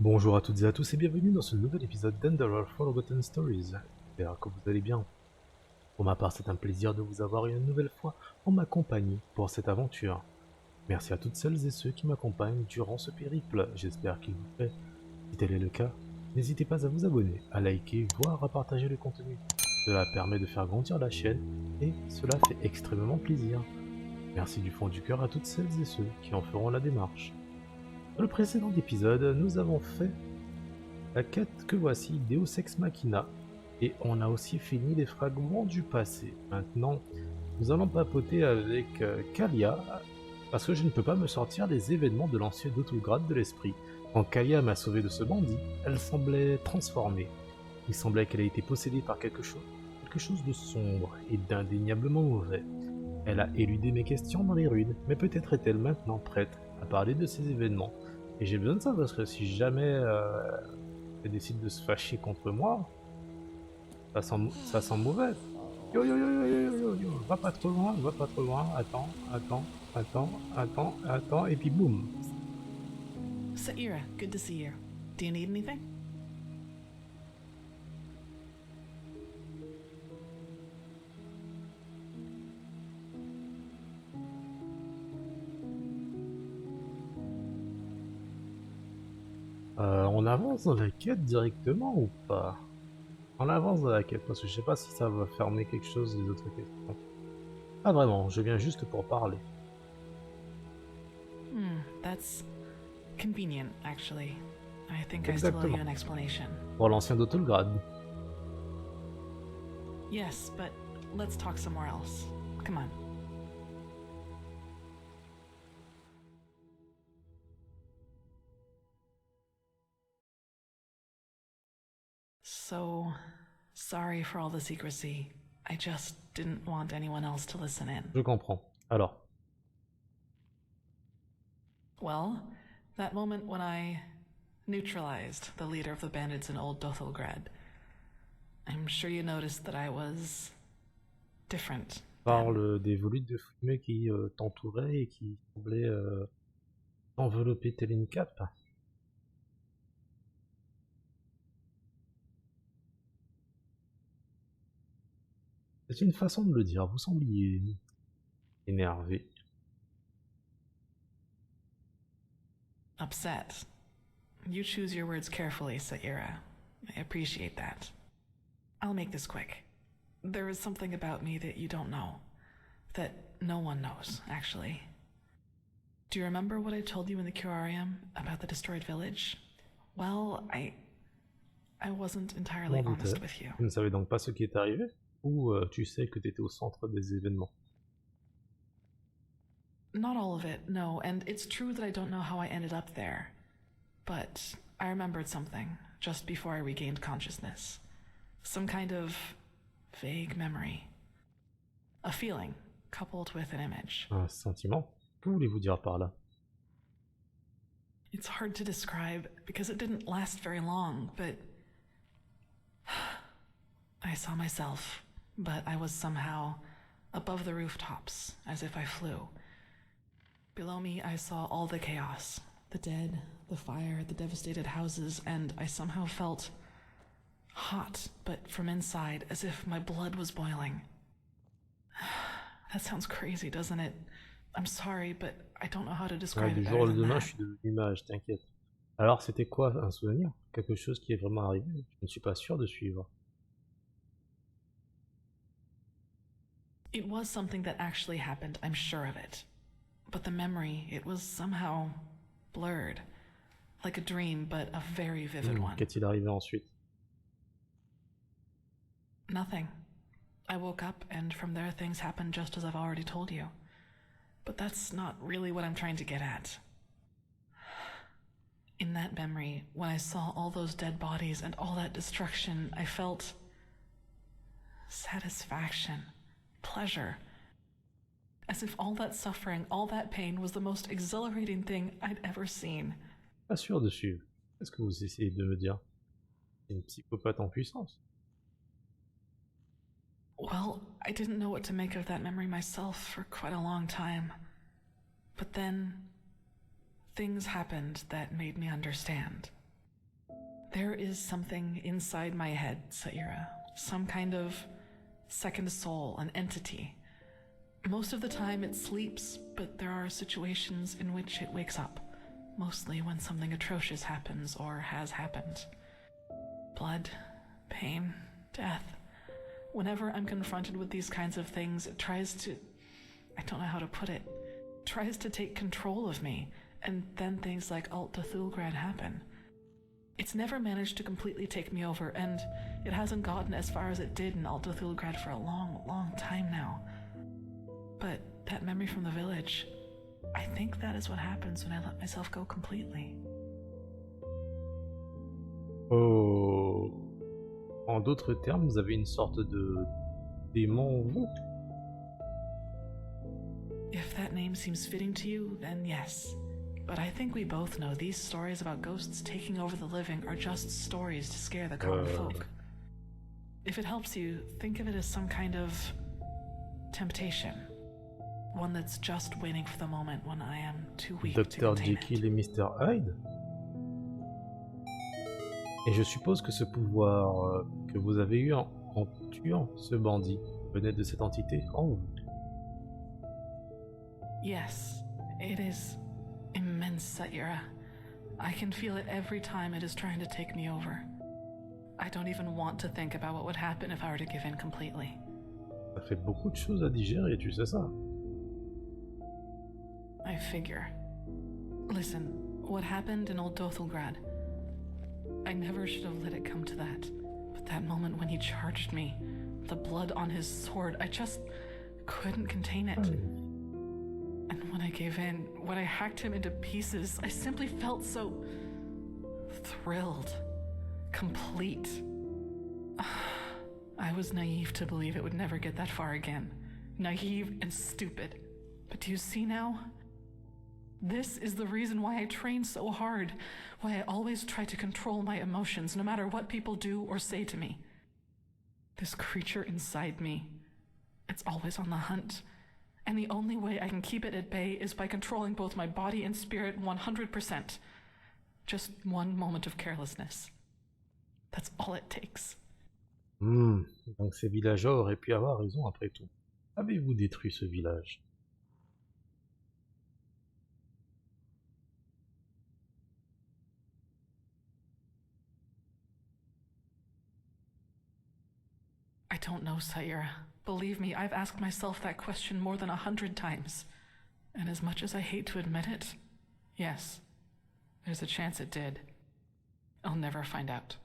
Bonjour à toutes et à tous et bienvenue dans ce nouvel épisode d'Enderal Forgotten Stories. J'espère que vous allez bien. Pour ma part, c'est un plaisir de vous avoir une nouvelle fois en ma compagnie pour cette aventure. Merci à toutes celles et ceux qui m'accompagnent durant ce périple, j'espère qu'il vous plaît. Si tel est le cas, n'hésitez pas à vous abonner, à liker, voire à partager le contenu. Cela permet de faire grandir la chaîne et cela fait extrêmement plaisir. Merci du fond du cœur à toutes celles et ceux qui en feront la démarche. Dans le précédent épisode, nous avons fait la quête que voici, Deus Ex Machina, et on a aussi fini les fragments du passé. Maintenant, nous allons papoter avec Kalia, parce que je ne peux pas me sortir des événements de l'ancien Dotulgrad de l'esprit. Quand Kalia m'a sauvé de ce bandit, elle semblait transformée. Il semblait qu'elle ait été possédée par quelque chose de sombre et d'indéniablement mauvais. Elle a éludé mes questions dans les ruines, mais peut-être est-elle maintenant prête à parler de ces événements. Et j'ai besoin de ça parce que si jamais elle décide de se fâcher contre moi, ça sent mauvais. Yo yo yo yo yo yo yo yo, va pas trop loin, attends, et puis boum. Cette, good to see you. Do you need anything? On avance dans la quête directement ou pas? On avance dans la quête parce que je sais pas si ça va fermer quelque chose des autres questions. Ah vraiment, je viens juste pour parler. That's convenient, actually. I think I still owe you an explanation. Pour l'ancien Dotulgrad. Yes, but let's talk somewhere else. Come on. So, sorry for all the secrecy. I just didn't want anyone else to listen in. Je comprends. Alors. Well, that moment when I neutralized the leader of the bandits in Old Dothelgrad, I'm sure you noticed that I was different. Parle des volutes de fumée qui t'entouraient et qui semblaient envelopper tel une cape. C'est une façon de le dire, vous sembliez énervé. Upset. You choose your words carefully, Cette. I appreciate that. I'll make this quick. There is something about me that you don't know. That no one knows, actually. Do you remember what I told you in the curarium about the destroyed village? Well, I wasn't entirely honest with you. Tu ne savais donc pas ce qui est arrivé? Ou tu sais que tu étais au centre des événements? Not all of it, no, and it's true that I don't know how I ended up there. But I remembered something just before I regained consciousness. Some kind of vague memory. A feeling, coupled with an image. Un sentiment? Que voulez-vous dire par là? It's hard to describe because it didn't last very long, but I saw myself, but I was somehow above the rooftops, as if I flew. Below me, I saw all the chaos, the dead, the fire, the devastated houses, and I somehow felt hot, but from inside, as if my blood was boiling. That sounds crazy, doesn't it? I'm sorry, but I don't know how to describe it. Du jour au lendemain, je suis devenu une image, t'inquiète. Alors, c'était quoi un souvenir? Quelque chose qui est vraiment arrivé? Je ne suis pas sûr de suivre. It was something that actually happened, I'm sure of it. But the memory, it was somehow blurred. Like a dream, but a very vivid one. Qu'est-il arrivé ensuite? Nothing. I woke up, and from there things happened just as I've already told you. But that's not really what I'm trying to get at. In that memory, when I saw all those dead bodies and all that destruction, I felt satisfaction, pleasure. As if all that suffering, all that pain was the most exhilarating thing I'd ever seen. Pas sûr de suivre. Qu'est-ce que vous essayez de me dire? C'est une psychopathe en puissance. Well, I didn't know what to make of that memory myself for quite a long time. But then, things happened that made me understand. There is something inside my head, Saira. Some kind of second soul, an entity. Most of the time it sleeps, but there are situations in which it wakes up. Mostly when something atrocious happens or has happened. Blood, pain, death. Whenever I'm confronted with these kinds of things, it tries to... I don't know how to put it. Tries to take control of me, and then things like Ép.105 happen. It's never managed to completely take me over, and it hasn't gotten as far as it did in Ép.105 for a long, long time now. But that memory from the village, I think that is what happens when I let myself go completely. Oh. En d'autres termes, vous avez une sorte de démon en vous. If that name seems fitting to you, then yes. But I think we both know these stories about ghosts taking over the living are just stories to scare the common folk. If it helps you, think of it as some kind of temptation. One that's just waiting for the moment when I am too weak to Dr. contain Jekyll it. et Mr. Hyde. Et je suppose que ce pouvoir que vous avez eu en tuant ce bandit venait de cette entité en vous. Yes, it is immense, Saira. I can feel it every time it is trying to take me over. I don't even want to think about what would happen if I were to give in completely. Ça fait beaucoup de choses à digérer, tu sais ça. I figure. Listen, what happened in Old Dothelgrad? I never should have let it come to that. But that moment when he charged me, the blood on his sword, I just couldn't contain it. And when I gave in, when I hacked him into pieces, I simply felt so thrilled, complete. I was naive to believe it would never get that far again. Naive and stupid. But do you see now? This is the reason why I train so hard, why I always try to control my emotions no matter what people do or say to me. This creature inside me, it's always on the hunt. And the only way I can keep it at bay is by controlling both my body and spirit 100%. Just one moment of carelessness. That's all it takes. Donc ces villageois auraient pu avoir raison après tout. Avez-vous détruit ce village? I don't know, Saira. Believe me, I've asked myself that question more than 100 times. And as much as I hate to admit it, yes, there's a chance it did. I'll never find out.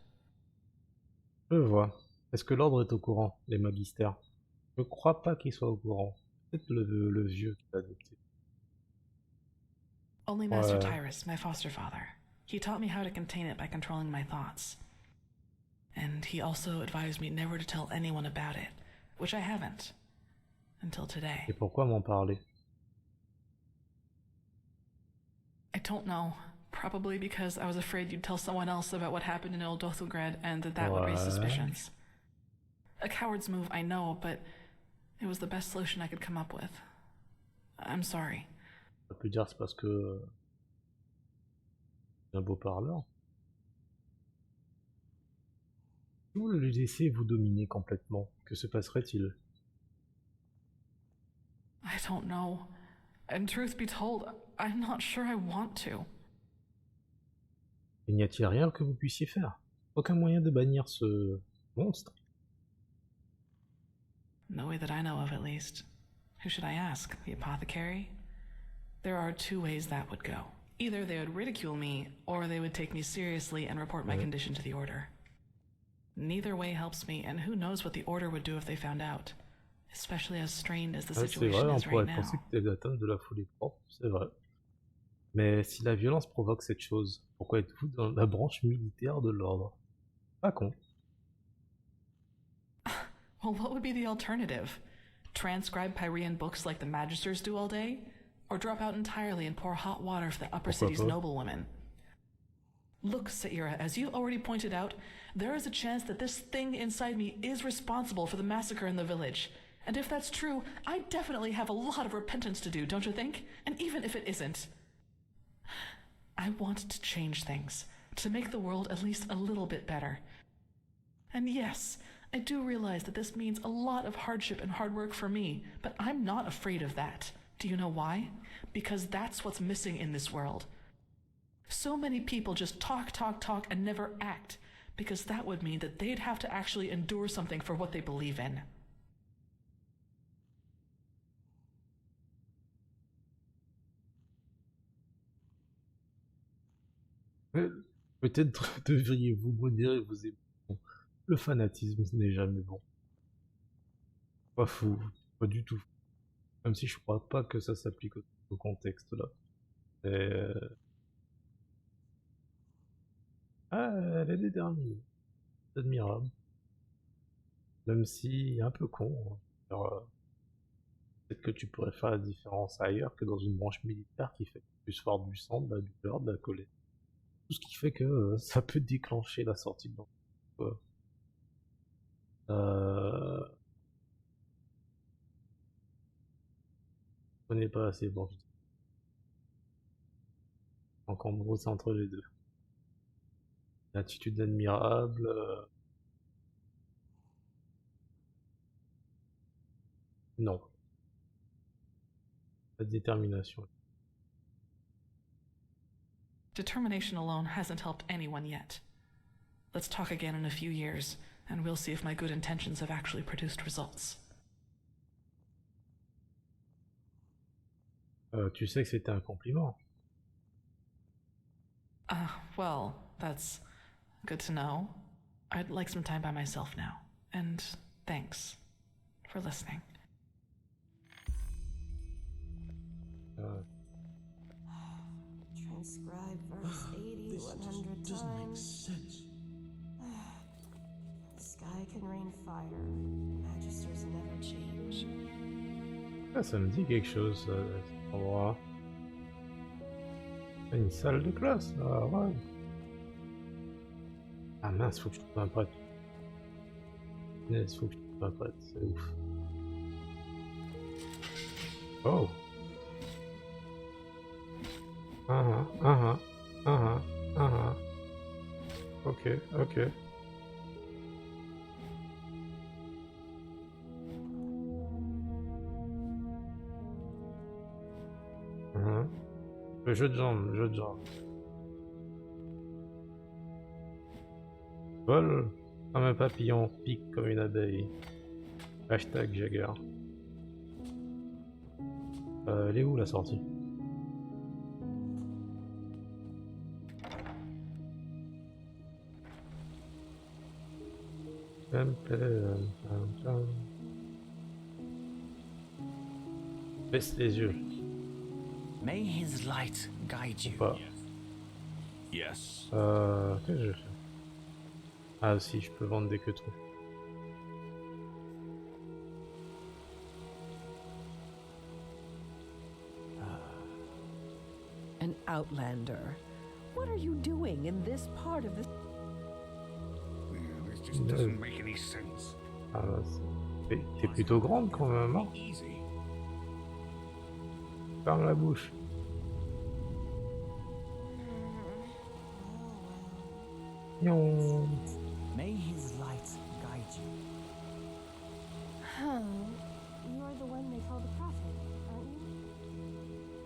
Je vois. Est-ce que l'ordre est au courant, les magistères? Je crois pas qu'il soit au courant. Peut-être le vieux qui l'a adopté. Only Master Tyrus, my foster father. He taught me how to contain it by controlling my thoughts. And he also advised me never to tell anyone about it, which I haven't, until today. Et pourquoi m'en parler? I don't know. Probably because I was afraid you'd tell someone else about what happened in Old Dothelgrad and that would raise suspicions. A coward's move, I know, but it was the best solution I could come up with. I'm sorry. Ça peut dire c'est parce que c'est un beau parleur. Si vous le laissez vous dominer complètement, que se passerait-il? I don't know. And truth be told, I'm not sure I want to. Et n'y a-t-il rien que vous puissiez faire? Aucun moyen de bannir ce monstre? No way that I know of, at least. Who should I ask? The apothecary? There are two ways that would go. Either they would ridicule me, or they would take me seriously and report my condition to the Order. Neither way helps me, and who knows what the Order would do if they found out. Especially as strained as the C'est situation vrai, on is right pourrait now. penser que t'es l'atteinte de la folie propre, c'est vrai. Mais si la violence provoque cette chose, pourquoi êtes-vous dans la branche militaire de l'ordre? Pas con. Well, what would be the alternative? Transcribe Pyrean books like the Magisters do all day? Or drop out entirely and pour hot water for the upper city's noblewomen? Look, Saira, as you already pointed out, there is a chance that this thing inside me is responsible for the massacre in the village. And if that's true, I definitely have a lot of repentance to do, don't you think? And even if it isn't, I want to change things, to make the world at least a little bit better. And yes, I do realize that this means a lot of hardship and hard work for me, but I'm not afraid of that. Do you know why? Because that's what's missing in this world. So many people just talk, talk, talk, and never act, because that would mean that they'd have to actually endure something for what they believe in. Peut-être devriez-vous modérer vos émotions. Le fanatisme n'est jamais bon. Pas fou, pas du tout. Même si je crois pas que ça s'applique au contexte là. Ah, elle est déterminée. C'est admirable. Même si un peu con. Peut-être que tu pourrais faire la différence ailleurs que dans une branche militaire qui fait plus fort du sang, de la douleur, de la colère. Tout ce qui fait que ça peut déclencher la sortie de l'enfant. On n'est pas assez bon. Donc en gros c'est entre les deux. L'attitude admirable. Non. La détermination. Determination alone hasn't helped anyone yet. Let's talk again in a few years, and we'll see if my good intentions have actually produced results. Tu sais que c'était un compliment. Well, that's good to know. I'd like some time by myself now, and thanks for listening. Transcribe verse 80 100 doesn't make times. sense. The sky can rain fire. Magisters never change. Ah, ça me dit quelque chose, cet endroit. Une salle de classe, là, ouais. Ah mince, faut que je trouve un prêtre. Yes, faut que je trouve un prêtre, c'est ouf. Oh. Ok, ok. Le jeu de jambes, le jeu de jambes. Vol comme un papillon, pique comme une abeille. Hashtag Jag3rKhan. Elle est où la sortie? Baisse les yeux. May his light guide you. Ou pas. Yes. Qu'est-ce que je fais? Ah si, je peux vendre des quêtes. An outlander. What are you doing in this part of the... This just doesn't make any sense. Ah, t'es plutôt grande quand même, hein? Easy. Ferme la bouche. Non. May his light guide you. You're the one they call the prophet, aren't you?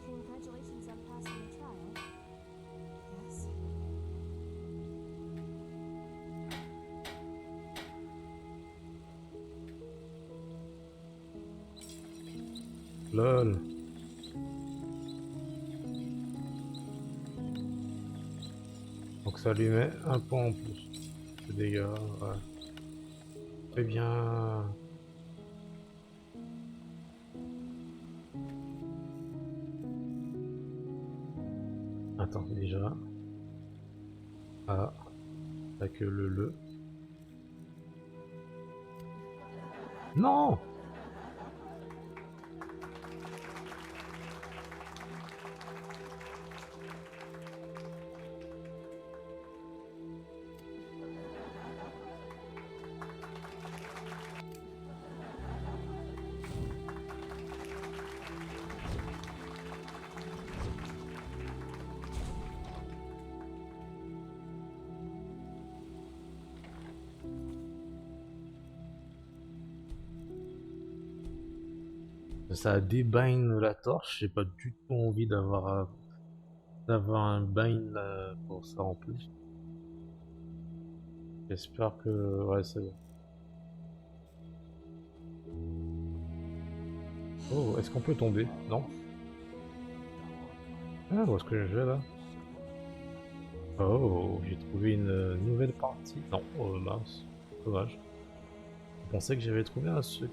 Congratulations on passing the trial. Yes. Lol. Donc ça lui met un point en plus de dégâts, ouais. Très bien. Attends, déjà. Ah, t'as que le. Non! Ça débind la torche, j'ai pas du tout envie d'avoir un bind pour ça en plus. J'espère que... ouais, c'est bon. Oh, est-ce qu'on peut tomber? Non? Ah, où est-ce que je vais là? Oh, j'ai trouvé une nouvelle partie. Non, oh mince, dommage. Je pensais que j'avais trouvé un secret.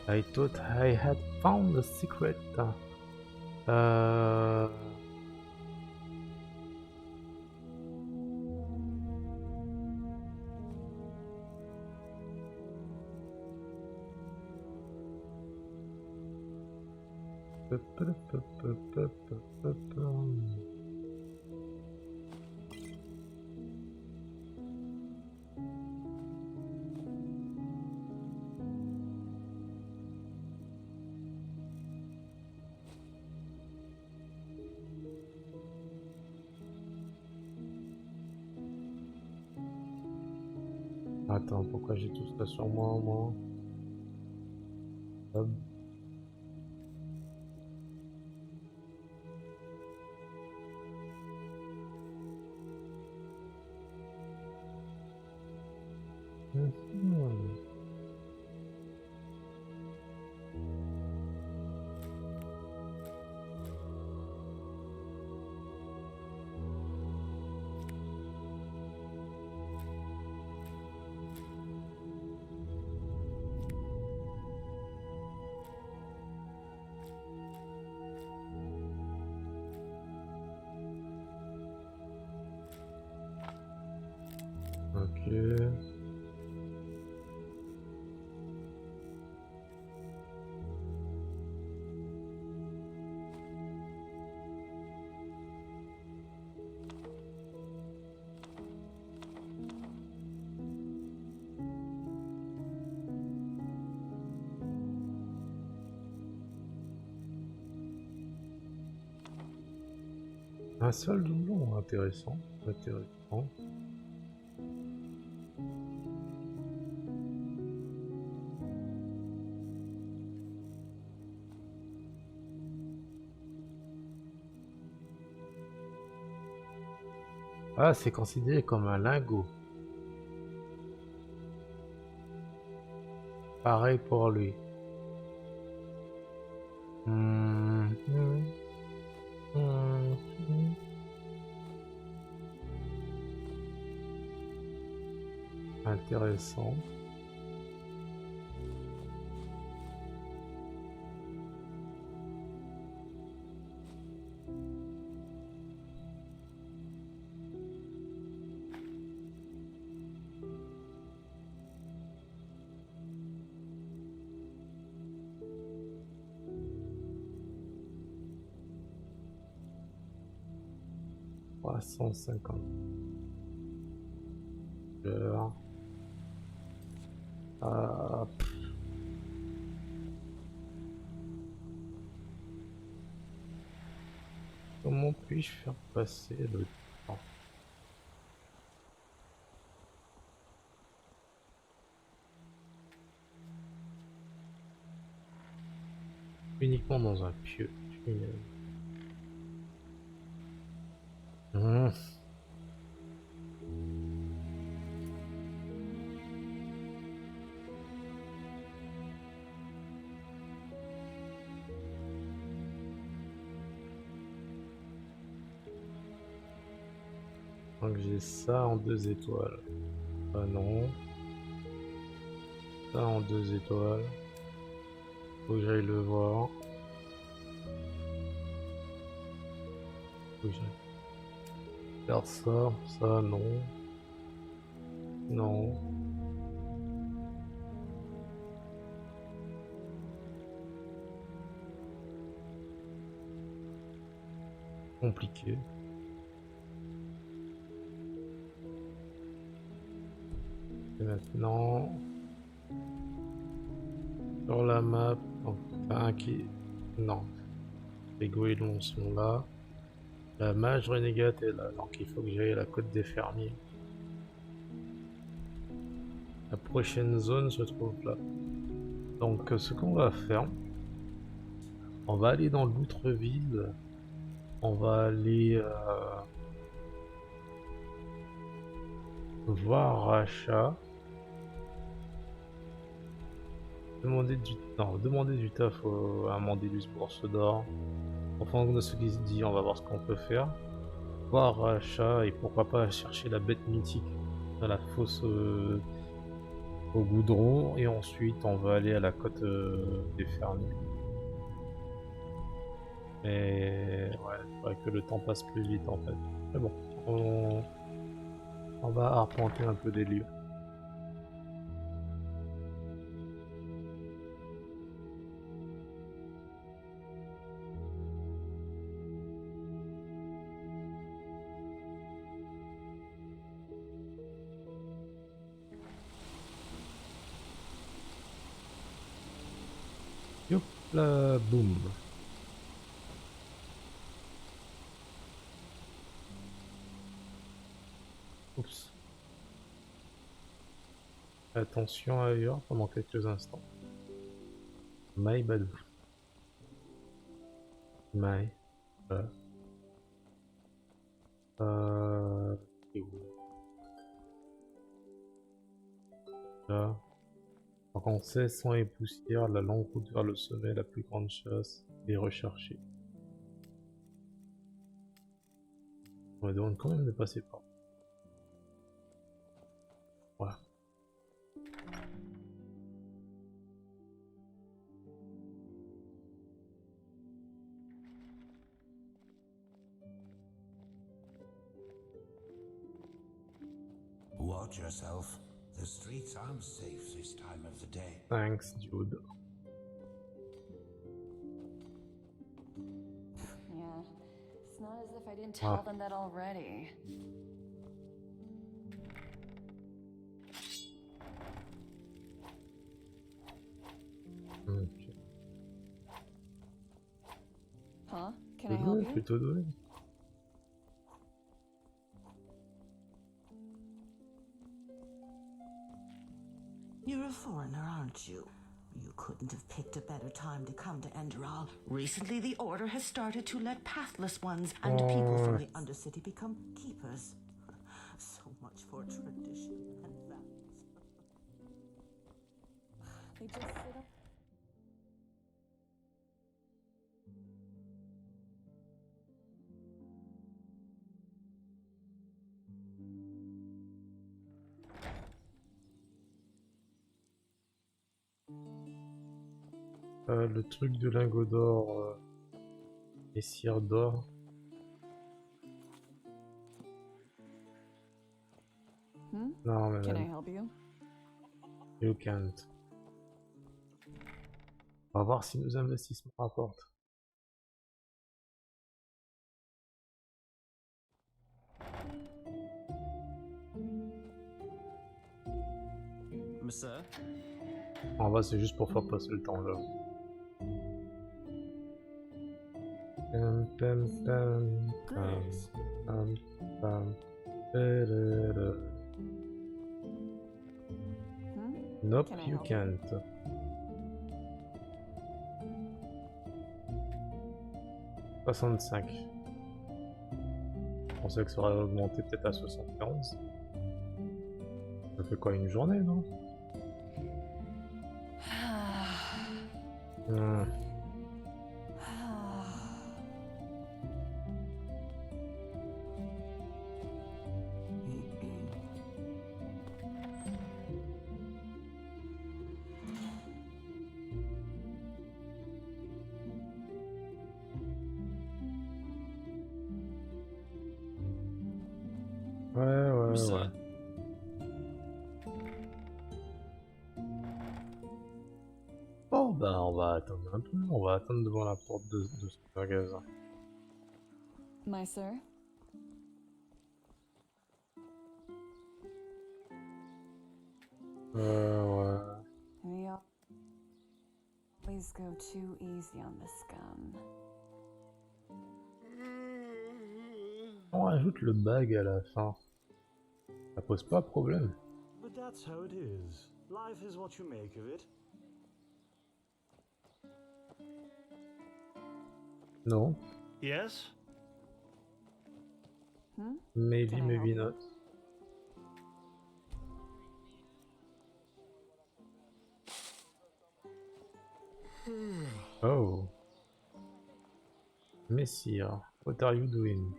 I thought I had found the secret. Euh... Attends, pourquoi j'ai tout ça sur moi, Hop. Mhm. Ok. Un seul doublon, intéressant, intéressant. Ah, c'est considéré comme un lingot. Pareil pour lui. Intéressant. « 350 heures. Ah, comment puis-je faire passer le temps? Uniquement dans un pieu. Mmh. Donc j'ai ça en 2 étoiles. Ah non. Ça en 2 étoiles. Faut que j'aille le voir. Faut que j'aille faire ça. Ça non. Non. Compliqué. Et maintenant, sur la map, enfin un qui... Non. Les goélands sont là. La mage renégate est là, donc il faut que j'aille à la côte des fermiers. La prochaine zone se trouve là. Donc ce qu'on va faire, on va aller dans l'outre-ville, on va aller voir Racha, demander du taf à Mandélus Bourse d'Or. En fonction de ce qu'il se dit, on va voir ce qu'on peut faire. Voir Racha et pourquoi pas chercher la bête mythique dans la fosse au goudron, et ensuite on va aller à la côte des fermiers. Mais ouais, il faudrait que le temps passe plus vite en fait. Mais bon, on va arpenter un peu des lieux. Hop là, boum. Oups. Attention ailleurs pendant quelques instants. My badou. My. Voilà. Et où là. Par contre, 16 soins et poussière, la longue route vers le sommet, la plus grande chasse, et rechercher. On me demande quand même de passer par. Voilà. Watch yourself. The streets aren't safe this time of the day. Thanks, dude. Yeah, it's not as if I didn't tell them that already. Okay. Huh? Can I help you? Plutôt doué. You're a foreigner, aren't you? You couldn't have picked a better time to come to Enderal. Recently, the Order has started to let pathless ones and people from the Undercity become keepers. So much for tradition and values. They just sit up. Le truc de lingot d'or et cire d'or. Non, mais Can I même. help you? You can't. On va voir si nos investissements rapportent. Monsieur? En vrai, c'est juste pour faire passer le temps là. Pam, pam, pam, pam, pam, pam. Nope, Can I you help can't. « 65. Je pensais que ça aurait augmenté peut-être à 71. Ça fait quoi, une journée, non? Ouais. Bon, bah, on va attendre un peu. On va attendre devant la porte de ce magasin. My sir? Ouais. We always go too easy on the scum. rajoute le bag à la fin, ça pose pas problème. But that's how it is. Life is what you make of it. Non. Yes? Maybe, maybe not. Oh. Messire, what are you doing?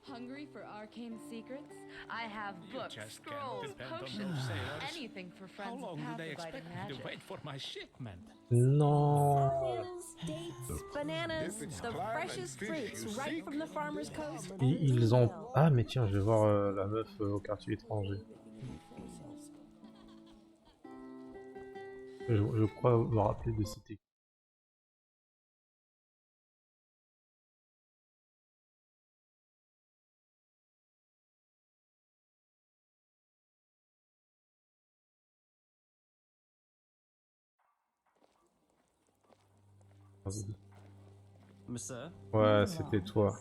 Hungry for arcane secrets? I have books, just can't scrolls, depend on potions, those sailors. anything for How friends long of do they path expect me magic. to wait for my shipment? Non. Dates, bananas, the freshest fruits right from the farmer's coast. Ils ont... Ah mais tiens, je vais voir la meuf au quartier étranger. Je crois me rappeler de cette équipe. Monsieur? Ouais, c'était toi.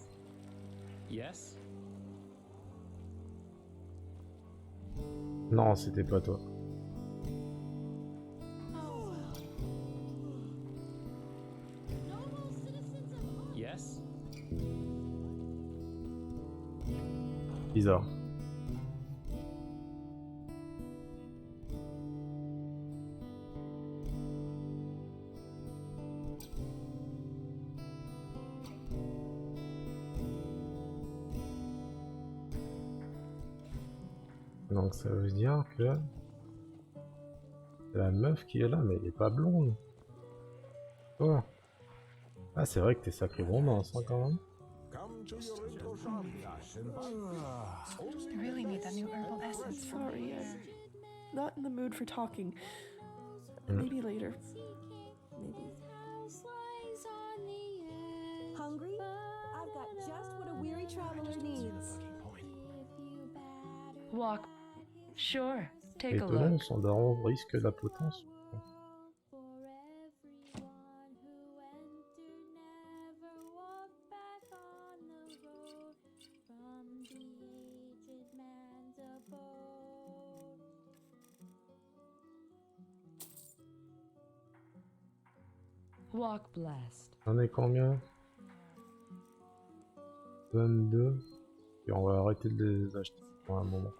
Yes? Non, c'était pas toi. Yes? Bizarre. Donc ça veut dire que c'est la meuf qui est là, mais elle est pas blonde. Oh. Ah c'est vrai que t'es sacré blonde, ça quand même. I really need that new herbal essence. Sorry, not in the mood for talking. Maybe later. Maybe. Hungry? I've got just what a weary traveler needs. Walk. Sure. Take a Étonnant, look. son daron risque la potence. Walk blessed. On est combien? 22. Et on va arrêter de les acheter pour un moment.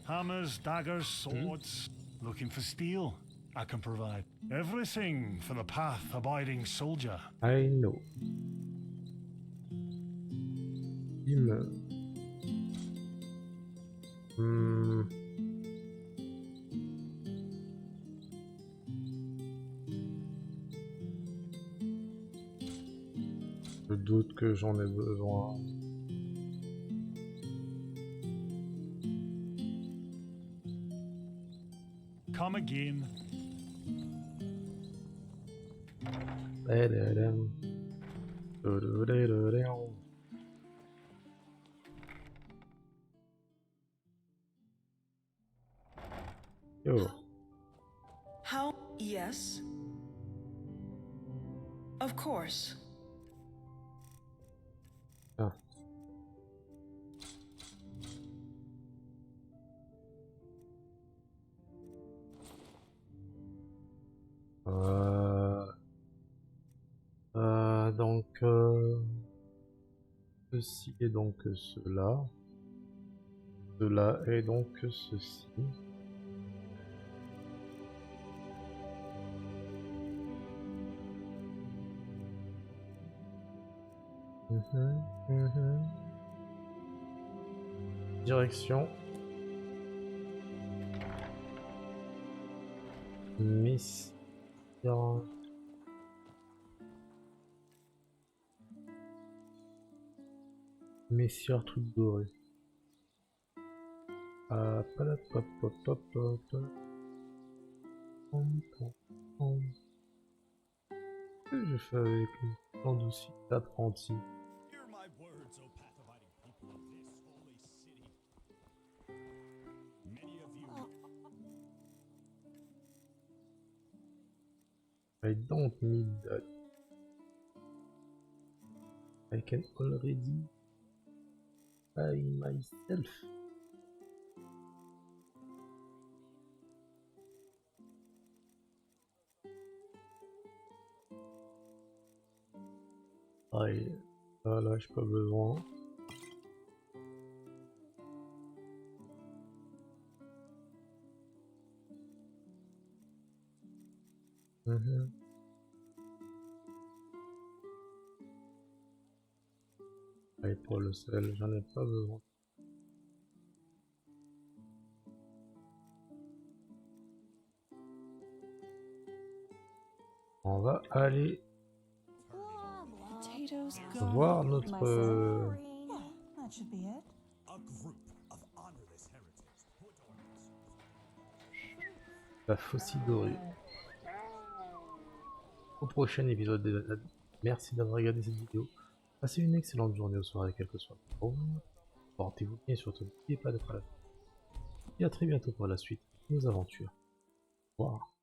Hammers, daggers, swords. Looking for steel? I can provide everything for the path-abiding soldier. I know. Je doute que j'en ai besoin. Come again. Yo. How? Yes. Of course. Ah. Donc ceci est donc cela. Cela est donc ceci. Direction. Mission. Messieurs truc doré. Qu'est-ce que je fais avec le plan d'outils d'apprenti? I don't need that. I can already buy myself. Pareil, là j'ai pas besoin. Et pour le sel, j'en ai pas besoin. On va aller voir notre la faucille dorée. Au prochain épisode des Annales. Merci d'avoir regardé cette vidéo. Passez une excellente journée ou soirée, quel que soit le moment. Portez-vous bien, surtout n'oubliez pas d'être à la fin. Et à très bientôt pour la suite de nos aventures. Au revoir.